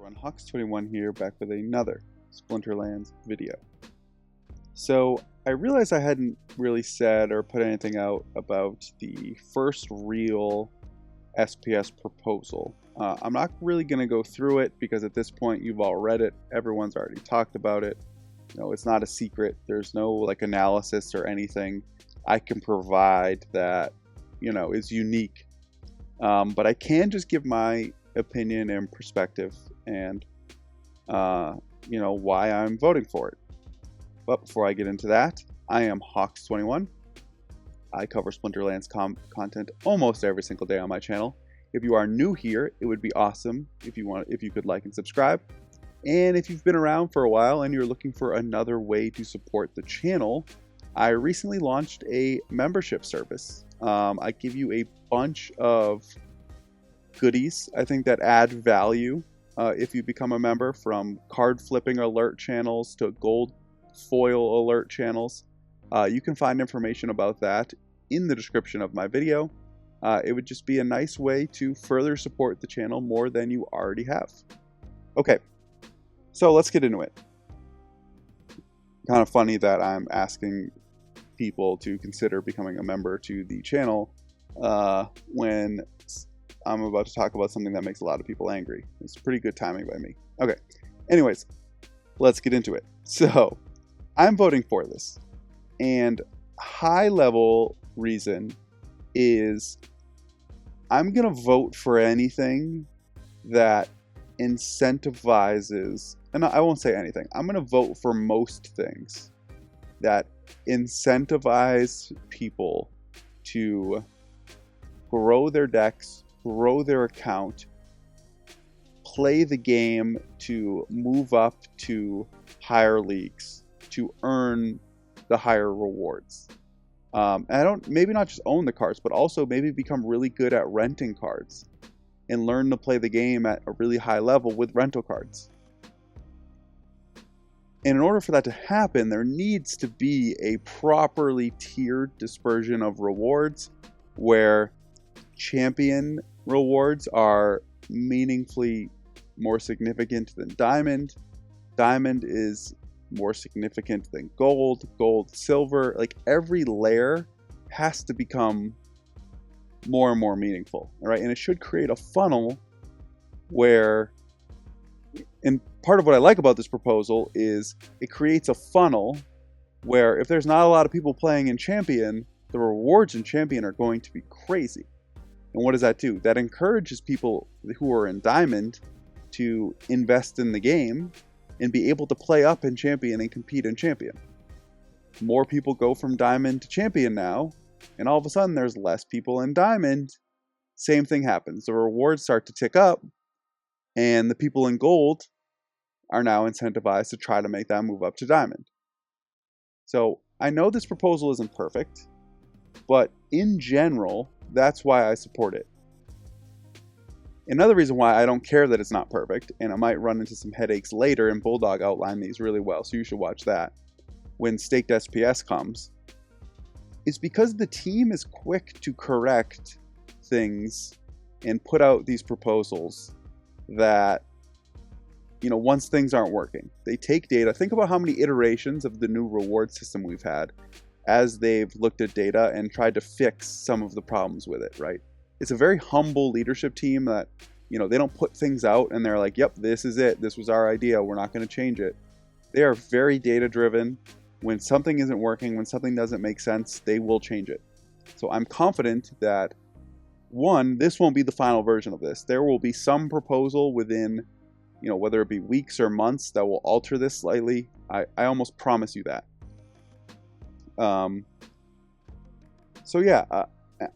everyone, Hawks21 here, back with another Splinterlands video. So I realized I hadn't really said or put anything out about the first real SPS proposal. I'm not really going to go through it because at this point you've all read it, everyone's already talked about it. It's not a secret, there's no analysis or anything I can provide that is unique. But I can just give my opinion and perspective and why I'm voting for it. But before I get into that, I am Hawks21. I cover Splinterlands content almost every single day on my channel. If you are new here, it would be awesome if you could like and subscribe. And if you've been around for a while and you're looking for another way to support the channel, I recently launched a membership service. I give you a bunch of goodies, I think, that add value if you become a member, from card flipping alert channels to gold foil alert channels. You can find information about that in the description of my video. It would just be a nice way to further support the channel more than you already have. Okay, so let's get into it. Kind of funny that I'm asking people to consider becoming a member to the channel when I'm about to talk about something that makes a lot of people angry. It's pretty good timing by me. Okay, anyways, let's get into it. So I'm voting for this, and high level reason is I'm gonna vote for anything that incentivizes, and I won't say anything, I'm gonna vote for most things that incentivize people to grow their decks, grow their account, play the game to move up to higher leagues, to earn the higher rewards. And maybe not just own the cards, but also maybe become really good at renting cards and learn to play the game at a really high level with rental cards. And in order for that to happen, there needs to be a properly tiered dispersion of rewards where champion rewards are meaningfully more significant than diamond. Diamond is more significant than gold, silver. Like, every layer has to become more and more meaningful, right? And it should create a funnel where, and part of what I like about this proposal is it creates a funnel where if there's not a lot of people playing in Champion, the rewards in Champion are going to be crazy. And what does that do? That encourages people who are in Diamond to invest in the game and be able to play up in Champion and compete in Champion. More people go from Diamond to Champion now, and all of a sudden there's less people in Diamond. Same thing happens. The rewards start to tick up, and the people in Gold are now incentivized to try to make that move up to Diamond. So I know this proposal isn't perfect, but in general, that's why I support it. Another reason why I don't care that it's not perfect, and I might run into some headaches later, and Bulldog outlined these really well, so you should watch that, when staked SPS comes, is because the team is quick to correct things and put out these proposals that, once things aren't working. They take data. Think about how many iterations of the new reward system we've had as they've looked at data and tried to fix some of the problems with it, right? It's a very humble leadership team that, they don't put things out and they're like, yep, this is it. This was our idea. We're not going to change it. They are very data driven. When something isn't working, when something doesn't make sense, they will change it. So I'm confident that, one, this won't be the final version of this. There will be some proposal within, whether it be weeks or months, that will alter this slightly. I almost promise you that. So yeah,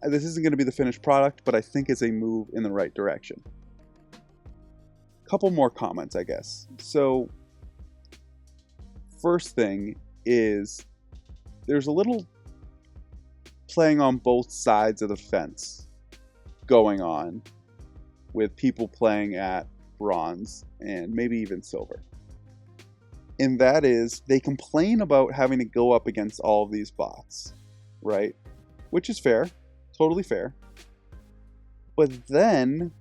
this isn't going to be the finished product, but I think it's a move in the right direction. Couple more comments, I guess. So first thing is, there's a little playing on both sides of the fence going on with people playing at bronze and maybe even silver. And that is, they complain about having to go up against all of these bots, right? Which is fair, totally fair. But then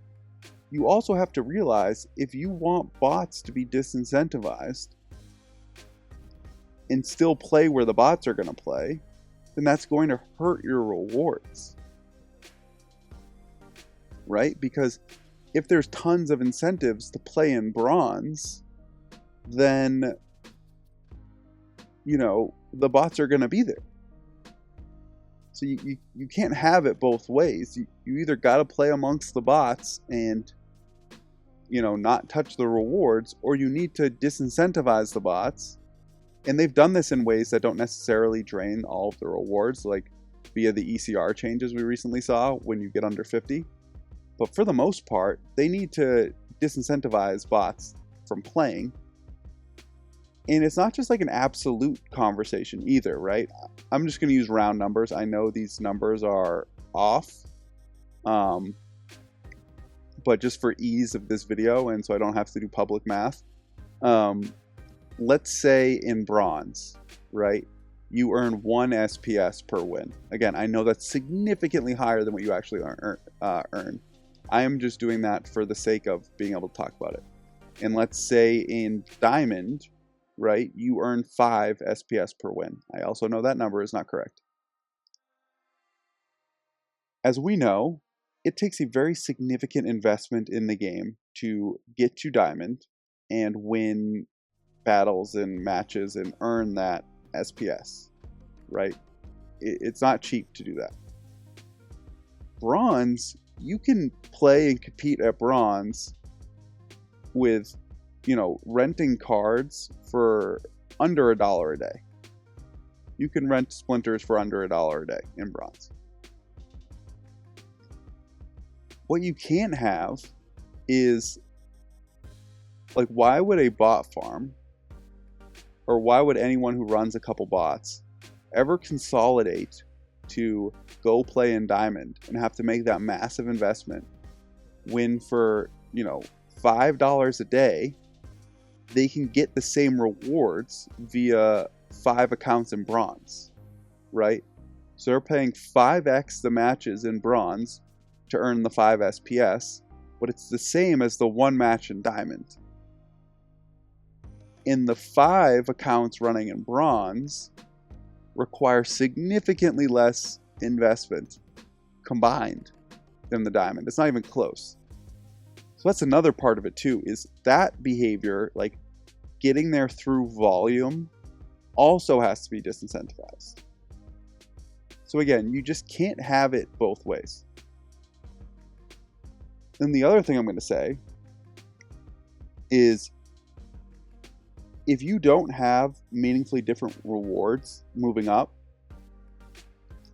you also have to realize if you want bots to be disincentivized and still play where the bots are going to play, then that's going to hurt your rewards. Right? Because if there's tons of incentives to play in bronze, then, the bots are going to be there. So you can't have it both ways. You either got to play amongst the bots and, not touch the rewards, or you need to disincentivize the bots. And they've done this in ways that don't necessarily drain all of the rewards, like via the ECR changes we recently saw when you get under 50. But for the most part, they need to disincentivize bots from playing. And it's not just like an absolute conversation either, right? I'm just going to use round numbers. I know these numbers are off. But just for ease of this video, and so I don't have to do public math, let's say in bronze, right? You earn 1 SPS per win. Again, I know that's significantly higher than what you actually earn. I am just doing that for the sake of being able to talk about it. And let's say in diamond, right, you earn 5 SPS per win. I also know that number is not correct. As we know, it takes a very significant investment in the game to get to diamond and win battles and matches and earn that SPS, right? It's not cheap to do that. Bronze, you can play and compete at bronze with, renting cards for under $1 a day. You can rent splinters for under $1 a day in bronze. What you can't have is, like, why would a bot farm, or why would anyone who runs a couple bots ever consolidate to go play in diamond and have to make that massive investment when for, $5 a day, they can get the same rewards via 5 accounts in bronze, right? So they're paying 5x the matches in bronze to earn the 5 SPS, but it's the same as the 1 match in diamond. In the 5 accounts running in bronze require significantly less investment combined than the diamond. It's not even close. So that's another part of it too, is that behavior, like getting there through volume, also has to be disincentivized. So again, you just can't have it both ways. Then the other thing I'm going to say is, if you don't have meaningfully different rewards moving up,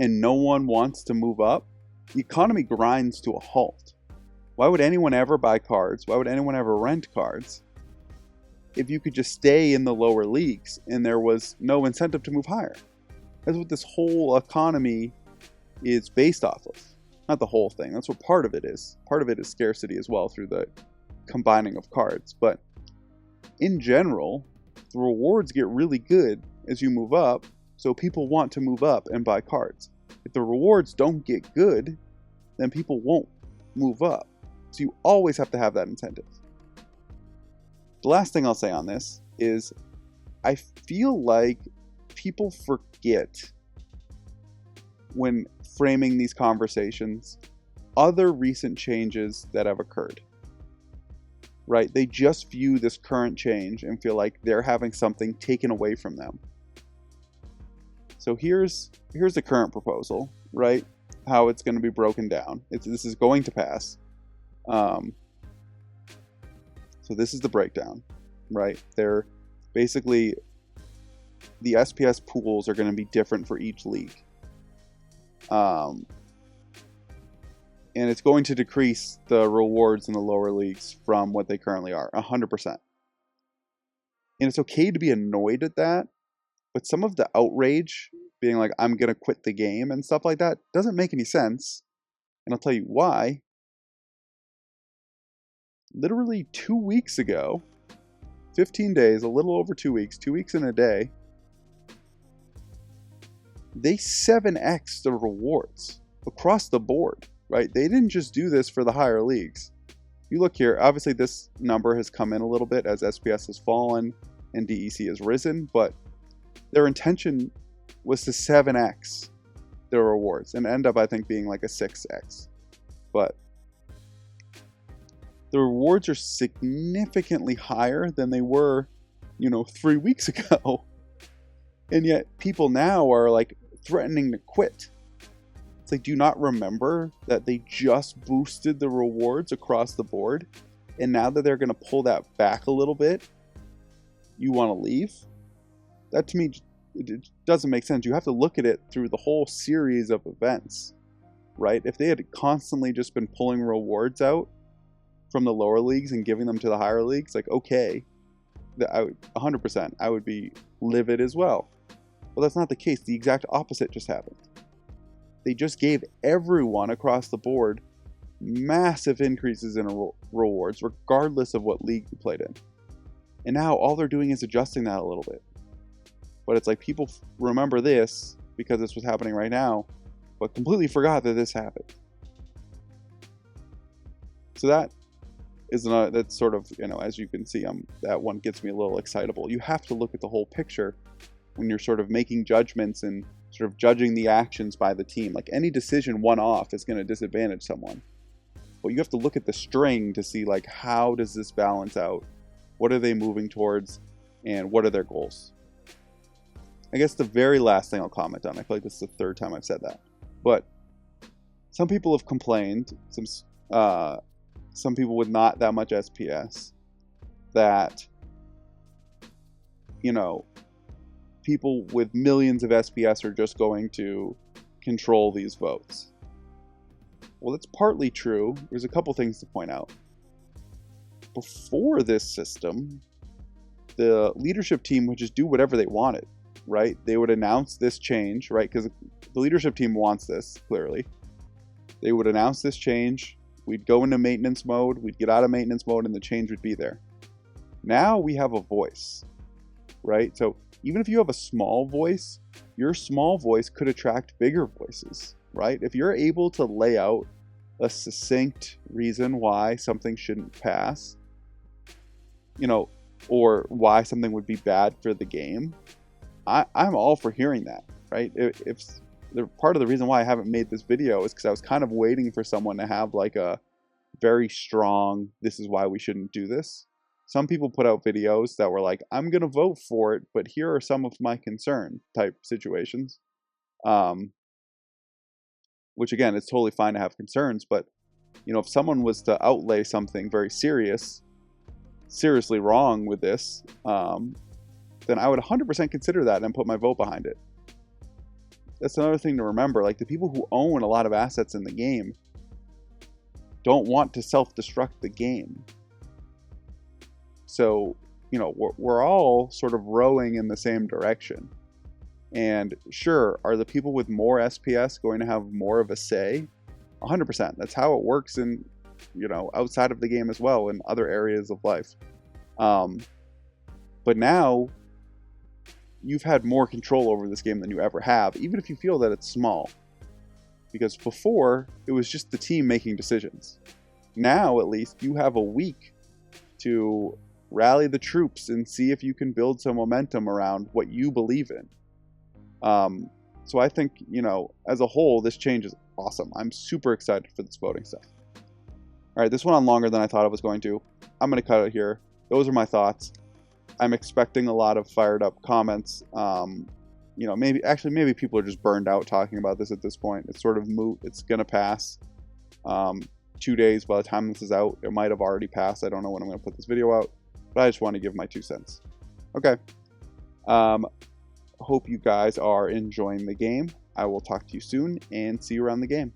and no one wants to move up, the economy grinds to a halt. Why would anyone ever buy cards? Why would anyone ever rent cards if you could just stay in the lower leagues and there was no incentive to move higher? That's what this whole economy is based off of. Not the whole thing. That's what part of it is. Part of it is scarcity as well through the combining of cards. But in general, the rewards get really good as you move up, so people want to move up and buy cards. If the rewards don't get good, then people won't move up. So you always have to have that incentive. The last thing I'll say on this is, I feel like people forget when framing these conversations other recent changes that have occurred. Right? They just view this current change and feel like they're having something taken away from them. So here's the current proposal, right? How it's going to be broken down. This is going to pass. So this is the breakdown, right? They're basically, the SPS pools are going to be different for each league. And it's going to decrease the rewards in the lower leagues from what they currently are, 100%. And it's okay to be annoyed at that, but some of the outrage, being like, I'm going to quit the game and stuff like that, doesn't make any sense. And I'll tell you why. Literally 2 weeks ago, 15 days, a little over 2 weeks, 2 weeks and a day, they 7x'd the rewards across the board, right? They didn't just do this for the higher leagues. you look here, obviously this number has come in a little bit as SPS has fallen and DEC has risen, but their intention was to 7x their rewards and end up, I think, being like a 6x. But the rewards are significantly higher than they were, 3 weeks ago. And yet people now are like threatening to quit. It's like, do you not remember that they just boosted the rewards across the board? And now that they're going to pull that back a little bit, you want to leave? That to me, it doesn't make sense. You have to look at it through the whole series of events, right? If they had constantly just been pulling rewards out from the lower leagues and giving them to the higher leagues, like, okay, 100%, I would be livid as well. But that's not the case. The exact opposite just happened. They just gave everyone across the board massive increases in rewards, regardless of what league you played in. And now all they're doing is adjusting that a little bit. But it's like people remember this because this was happening right now, but completely forgot that this happened. So that's sort of, as you can see, that one gets me a little excitable. You have to look at the whole picture when you're sort of making judgments and sort of judging the actions by the team. Like, any decision one-off is going to disadvantage someone. But you have to look at the string to see, like, how does this balance out? What are they moving towards? And what are their goals? I guess the very last thing I'll comment on, I feel like this is the third time I've said that, but some people have complained, some people with not that much SPS, that, people with millions of SPS are just going to control these votes. Well, that's partly true. There's a couple things to point out. Before this system, the leadership team would just do whatever they wanted, right? They would announce this change, right? Because the leadership team wants this, clearly. They would announce this change. We'd go into maintenance mode. We'd get out of maintenance mode, and the change would be there. Now we have a voice, right? So even if you have a small voice, your small voice could attract bigger voices, right? If you're able to lay out a succinct reason why something shouldn't pass, or why something would be bad for the game, I'm all for hearing that, right? If the part of the reason why I haven't made this video is because I was kind of waiting for someone to have like a very strong, this is why we shouldn't do this. Some people put out videos that were like, I'm going to vote for it, but here are some of my concern type situations. Which again, it's totally fine to have concerns, but if someone was to outlay something very seriously wrong with this, then I would 100% consider that and put my vote behind it. That's another thing to remember. Like, the people who own a lot of assets in the game don't want to self-destruct the game. So, we're all sort of rowing in the same direction. And sure, are the people with more SPS going to have more of a say? 100%. That's how it works in, outside of the game as well, in other areas of life. But now, you've had more control over this game than you ever have, even if you feel that it's small. Because before, it was just the team making decisions. Now, at least, you have a week to rally the troops and see if you can build some momentum around what you believe in. So I think, as a whole, this change is awesome. I'm super excited for this voting stuff. All right, this went on longer than I thought it was going to. I'm going to cut it here. Those are my thoughts. I'm expecting a lot of fired up comments. Maybe people are just burned out talking about this at this point. It's sort of moot. It's going to pass. 2 days by the time this is out. It might have already passed. I don't know when I'm going to put this video out, but I just want to give my 2 cents. Okay. Hope you guys are enjoying the game. I will talk to you soon and see you around the game.